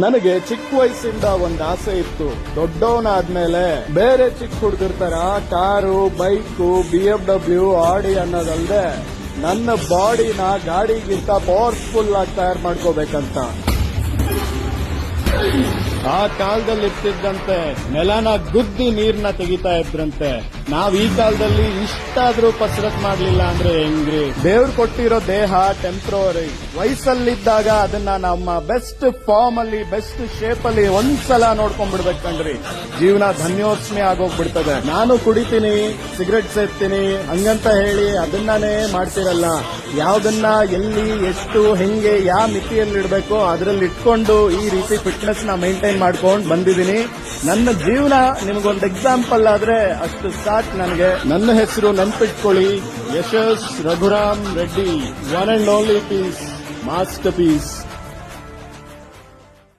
ನನಗೆ ಚಿಕ್ಕ ವಯಸ್ಸಿಂದ ಒಂದ್ ಆಸೆ ಇತ್ತು. ದೊಡ್ಡವನಾದ್ಮೇಲೆ ಬೇರೆ ಚಿಕ್ಕ ಹುಡುಗರ ಕಾರು, ಬೈಕು, BMW, ಆಡಿ ಅನ್ನೋದಲ್ದೆ ನನ್ನ ಬಾಡಿನ ಗಾಡಿಗಿಂತ ಪವರ್ಫುಲ್ ಆಗಿ ತಯಾರು ಮಾಡ್ಕೋಬೇಕಂತ. ಆ ಕಾಲದಲ್ಲಿ ಇರ್ತಿದ್ದಂತೆ ನೆಲನ ಗುದ್ದಿ ನೀರ್ನ ತೆಗಿತಾ ಇದ್ರಂತೆ. ನಾವ್ ಈ ಕಾಲದಲ್ಲಿ ಇಷ್ಟಾದ್ರೂ ಕಸರತ್ ಮಾಡ್ಲಿಲ್ಲ ಅಂದ್ರೆ ಹೆಂಗ್ರಿ? ದೇವ್ರು ಕೊಟ್ಟಿರೋ ದೇಹ ಟೆಂಪ್ರವರಿ. ವಯಸ್ಸಲ್ಲಿದ್ದಾಗ ಅದನ್ನ ನಮ್ಮ ಬೆಸ್ಟ್ ಫಾರ್ಮ್ ಅಲ್ಲಿ, ಬೆಸ್ಟ್ ಶೇಪ್ ಅಲ್ಲಿ ಒಂದ್ಸಲ ನೋಡ್ಕೊಂಡ್ಬಿಡ್ಬೇಕಂಡ್ರಿ, ಜೀವನ ಧನ್ಯೋತ್ಸನೆ ಆಗೋಗ್ಬಿಡ್ತದೆ. ನಾನು ಕುಡಿತೀನಿ, ಸಿಗರೆಟ್ ಸೇರ್ತೀನಿ ಹಂಗಂತ ಹೇಳಿ ಅದನ್ನಾನೇ ಮಾಡ್ತಿರಲ್ಲ. ಯಾವ್ದನ್ನ ಎಲ್ಲಿ, ಎಷ್ಟು, ಹೆಂಗೆ, ಯಾವ ಮಿತಿಯಲ್ಲಿ ಇಡಬೇಕೋ ಅದ್ರಲ್ಲಿ ಇಟ್ಕೊಂಡು ಈ ರೀತಿ ಫಿಟ್ನೆಸ್ ನ ಮೈಂಟೈನ್ ಮಾಡ್ಕೊಂಡು ಬಂದಿದ್ದೀನಿ. ನನ್ನ ಜೀವನ ನಿಮಗೊಂದು ಎಕ್ಸಾಂಪಲ್ ಆದ್ರೆ ಅಷ್ಟು ಸಾಕು ನನಗೆ. ನನ್ನ ಹೆಸರು ನೆನ್ಪಿಟ್ಕೊಳ್ಳಿ, Yashas Raghuram Reddy, one and only piece, master piece.